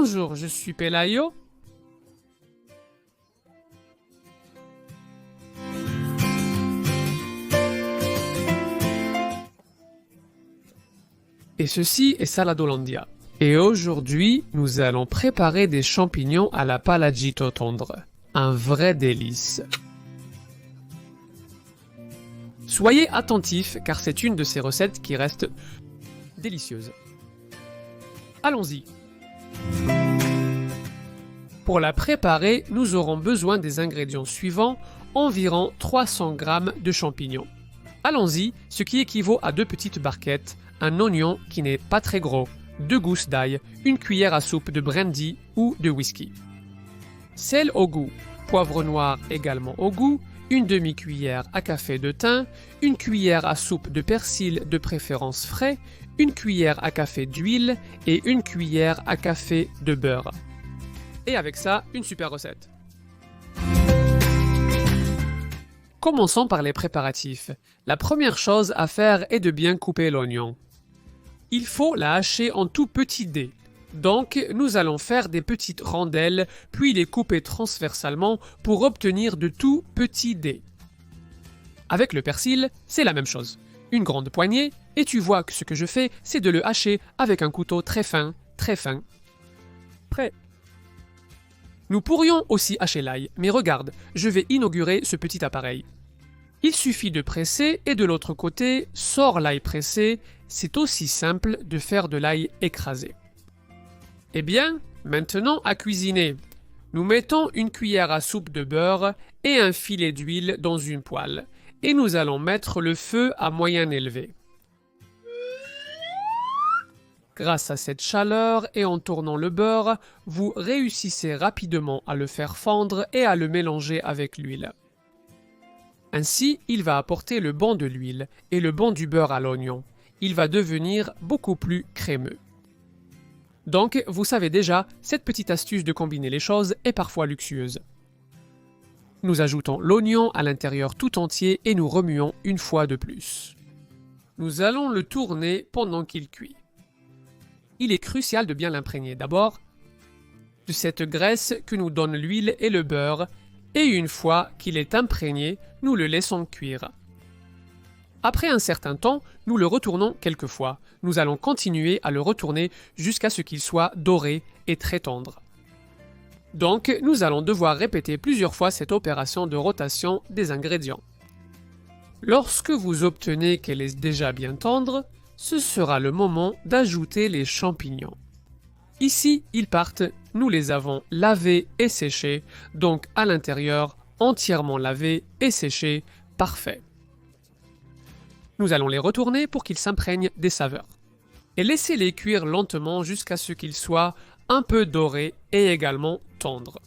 Bonjour, je suis Pelayo. Et ceci est Saladolandia. Et aujourd'hui, nous allons préparer des champignons à la palagito tendre. Un vrai délice. Soyez attentifs car c'est une de ces recettes qui reste délicieuse. Allons-y. Pour la préparer, nous aurons besoin des ingrédients suivants, environ 300 g de champignons. Allons-y, ce qui équivaut à 2 petites barquettes, un oignon qui n'est pas très gros, 2 gousses d'ail, une cuillère à soupe de brandy ou de whisky. Sel au goût, poivre noir également au goût, une demi-cuillère à café de thym, une cuillère à soupe de persil de préférence frais, une cuillère à café d'huile et une cuillère à café de beurre. Et avec ça, une super recette. Commençons par les préparatifs. La première chose à faire est de bien couper l'oignon. Il faut la hacher en tout petits dés. Donc, nous allons faire des petites rondelles, puis les couper transversalement pour obtenir de tout petits dés. Avec le persil, c'est la même chose. Une grande poignée, et tu vois que ce que je fais, c'est de le hacher avec un couteau très fin, très fin. Prêt. Nous pourrions aussi hacher l'ail, mais regarde, je vais inaugurer ce petit appareil. Il suffit de presser et de l'autre côté, sort l'ail pressé, c'est aussi simple de faire de l'ail écrasé. Eh bien, maintenant à cuisiner. Nous mettons une cuillère à soupe de beurre et un filet d'huile dans une poêle, et nous allons mettre le feu à moyen élevé. Grâce à cette chaleur et en tournant le beurre, vous réussissez rapidement à le faire fondre et à le mélanger avec l'huile. Ainsi, il va apporter le bon de l'huile et le bon du beurre à l'oignon. Il va devenir beaucoup plus crémeux. Donc, vous savez déjà, cette petite astuce de combiner les choses est parfois luxueuse. Nous ajoutons l'oignon à l'intérieur tout entier et nous remuons une fois de plus. Nous allons le tourner pendant qu'il cuit. Il est crucial de bien l'imprégner d'abord de cette graisse que nous donnent l'huile et le beurre, et une fois qu'il est imprégné, nous le laissons cuire. Après un certain temps, nous le retournons quelques fois. Nous allons continuer à le retourner jusqu'à ce qu'il soit doré et très tendre. Donc, nous allons devoir répéter plusieurs fois cette opération de rotation des ingrédients. Lorsque vous obtenez qu'elle est déjà bien tendre, ce sera le moment d'ajouter les champignons. Ici, ils partent, nous les avons lavés et séchés, donc à l'intérieur, entièrement lavés et séchés, parfait. Nous allons les retourner pour qu'ils s'imprègnent des saveurs. Et laissez-les cuire lentement jusqu'à ce qu'ils soient un peu dorés et également tendres.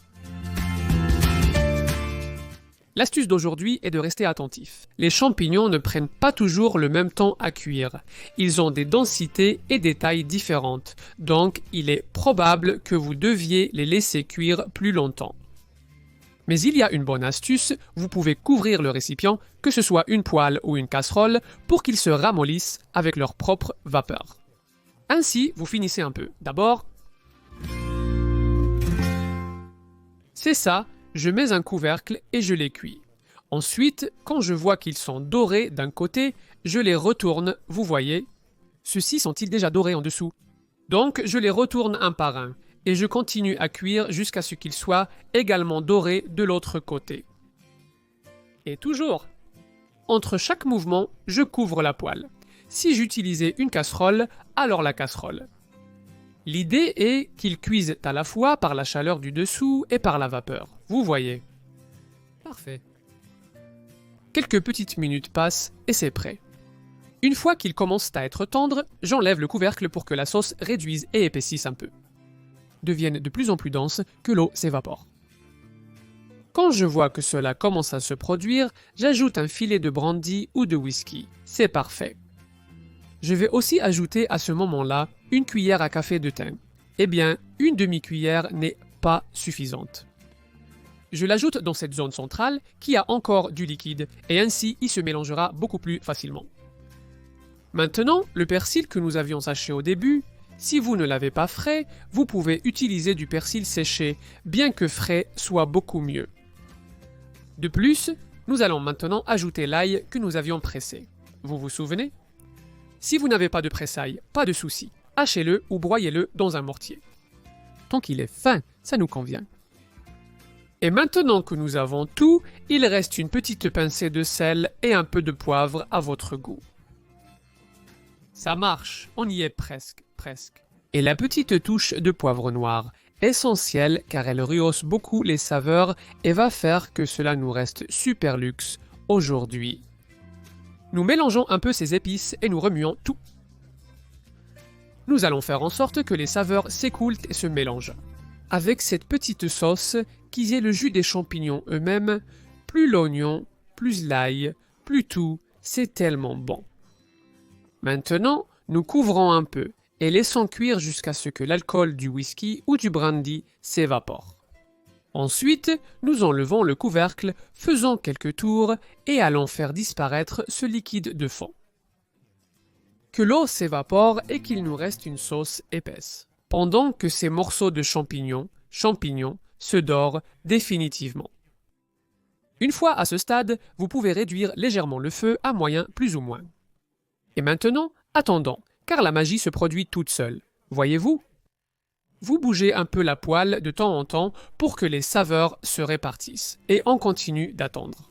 L'astuce d'aujourd'hui est de rester attentif. Les champignons ne prennent pas toujours le même temps à cuire. Ils ont des densités et des tailles différentes, donc il est probable que vous deviez les laisser cuire plus longtemps. Mais il y a une bonne astuce, vous pouvez couvrir le récipient, que ce soit une poêle ou une casserole, pour qu'ils se ramollissent avec leur propre vapeur. Ainsi, vous finissez un peu. D'abord, c'est ça. Je mets un couvercle et je les cuis. Ensuite, quand je vois qu'ils sont dorés d'un côté, je les retourne, vous voyez. Ceux-ci sont-ils déjà dorés en dessous? Donc, je les retourne un par un, et je continue à cuire jusqu'à ce qu'ils soient également dorés de l'autre côté. Et toujours, entre chaque mouvement, je couvre la poêle. Si j'utilisais une casserole, alors la casserole. L'idée est qu'ils cuisent à la fois par la chaleur du dessous et par la vapeur. Vous voyez. Parfait. Quelques petites minutes passent et c'est prêt. Une fois qu'ils commencent à être tendres, j'enlève le couvercle pour que la sauce réduise et épaississe un peu. Deviennent de plus en plus denses, que l'eau s'évapore. Quand je vois que cela commence à se produire, j'ajoute un filet de brandy ou de whisky. C'est parfait. Je vais aussi ajouter à ce moment-là une cuillère à café de thym. Eh bien, une demi-cuillère n'est pas suffisante. Je l'ajoute dans cette zone centrale qui a encore du liquide et ainsi il se mélangera beaucoup plus facilement. Maintenant, le persil que nous avions haché au début, Si vous ne l'avez pas frais, vous pouvez utiliser du persil séché, bien que frais soit beaucoup mieux. De plus, nous allons maintenant ajouter l'ail que nous avions pressé. Vous vous souvenez? Si vous n'avez pas de presse-ail, pas de souci. Hachez-le ou broyez-le dans un mortier. Tant qu'il est fin, ça nous convient. Et maintenant que nous avons tout, il reste une petite pincée de sel et un peu de poivre à votre goût. Ça marche, on y est presque. Et la petite touche de poivre noir, essentielle car elle rehausse beaucoup les saveurs et va faire que cela nous reste super luxe aujourd'hui. Nous mélangeons un peu ces épices et nous remuons tout. Nous allons faire en sorte que les saveurs s'écoulent et se mélangent. Avec cette petite sauce, qui est le jus des champignons eux-mêmes, plus l'oignon, plus l'ail, plus tout, c'est tellement bon. Maintenant, nous couvrons un peu et laissons cuire jusqu'à ce que l'alcool du whisky ou du brandy s'évapore. Ensuite, nous enlevons le couvercle, faisons quelques tours et allons faire disparaître ce liquide de fond. Que l'eau s'évapore et qu'il nous reste une sauce épaisse, pendant que ces morceaux de champignons se dorent définitivement. Une fois à ce stade, vous pouvez réduire légèrement le feu à moyen plus ou moins. Et maintenant, attendons, car la magie se produit toute seule. Voyez-vous? Vous bougez un peu la poêle de temps en temps pour que les saveurs se répartissent, et on continue d'attendre.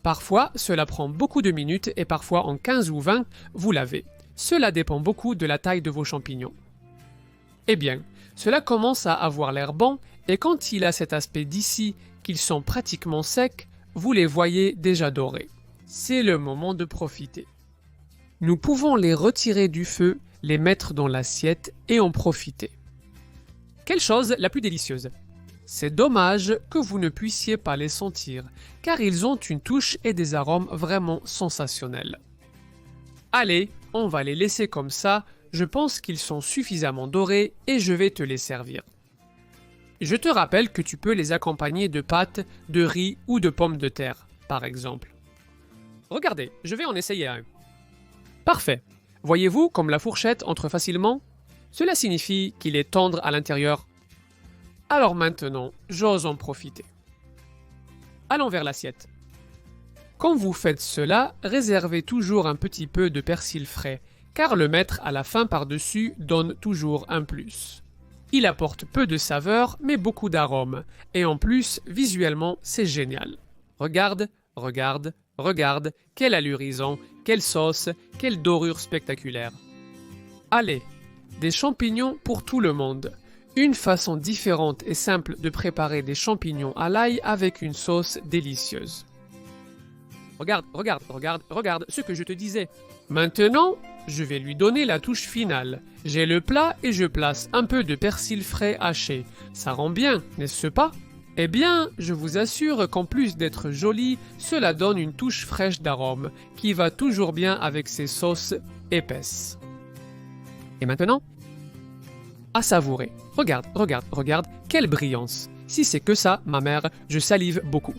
Parfois, cela prend beaucoup de minutes et parfois en 15 ou 20, vous l'avez. Cela dépend beaucoup de la taille de vos champignons. Eh bien, cela commence à avoir l'air bon et quand il a cet aspect d'ici qu'ils sont pratiquement secs, vous les voyez déjà dorés. C'est le moment de profiter. Nous pouvons les retirer du feu, les mettre dans l'assiette et en profiter. Quelle chose la plus délicieuse! C'est dommage que vous ne puissiez pas les sentir, car ils ont une touche et des arômes vraiment sensationnels. Allez, on va les laisser comme ça, je pense qu'ils sont suffisamment dorés et je vais te les servir. Je te rappelle que tu peux les accompagner de pâtes, de riz ou de pommes de terre, par exemple. Regardez, je vais en essayer un. Parfait. Voyez-vous comme la fourchette entre facilement? Cela signifie qu'il est tendre à l'intérieur. Alors maintenant, j'ose en profiter. Allons vers l'assiette. Quand vous faites cela, réservez toujours un petit peu de persil frais, car le mettre à la fin par-dessus donne toujours un plus. Il apporte peu de saveur, mais beaucoup d'arômes, et en plus, visuellement, c'est génial. Regarde, regarde, regarde, quelle allure ils ont, quelle sauce, quelle dorure spectaculaire. Allez, des champignons pour tout le monde. Une façon différente et simple de préparer des champignons à l'ail avec une sauce délicieuse. Regarde, regarde, regarde, regarde ce que je te disais. Maintenant, je vais lui donner la touche finale. J'ai le plat et je place un peu de persil frais haché. Ça rend bien, n'est-ce pas? Eh bien, je vous assure qu'en plus d'être joli, cela donne une touche fraîche d'arôme qui va toujours bien avec ces sauces épaisses. Et maintenant, à savourer. Regarde, regarde, regarde, quelle brillance. Si c'est que ça, ma mère, je salive beaucoup.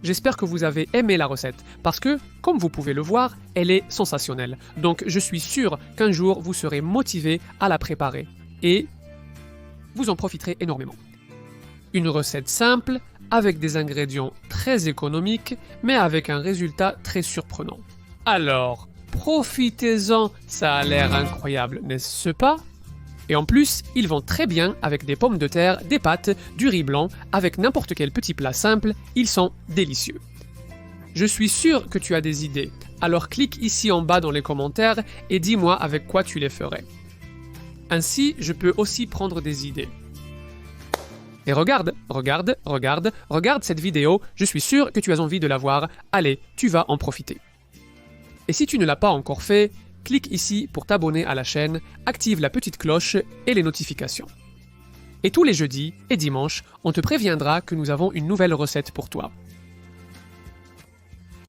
J'espère que vous avez aimé la recette, parce que, comme vous pouvez le voir, elle est sensationnelle. Donc je suis sûr qu'un jour vous serez motivé à la préparer. Et vous en profiterez énormément. Une recette simple, avec des ingrédients très économiques, mais avec un résultat très surprenant. Alors, profitez-en, ça a l'air incroyable, n'est-ce pas? Et en plus, ils vont très bien avec des pommes de terre, des pâtes, du riz blanc, avec n'importe quel petit plat simple, ils sont délicieux. Je suis sûr que tu as des idées, alors clique ici en bas dans les commentaires et dis-moi avec quoi tu les ferais. Ainsi, je peux aussi prendre des idées. Et regarde, regarde, regarde, regarde cette vidéo, je suis sûr que tu as envie de la voir, allez, tu vas en profiter. Et si tu ne l'as pas encore fait, clique ici pour t'abonner à la chaîne, active la petite cloche et les notifications. Et tous les jeudis et dimanches, on te préviendra que nous avons une nouvelle recette pour toi.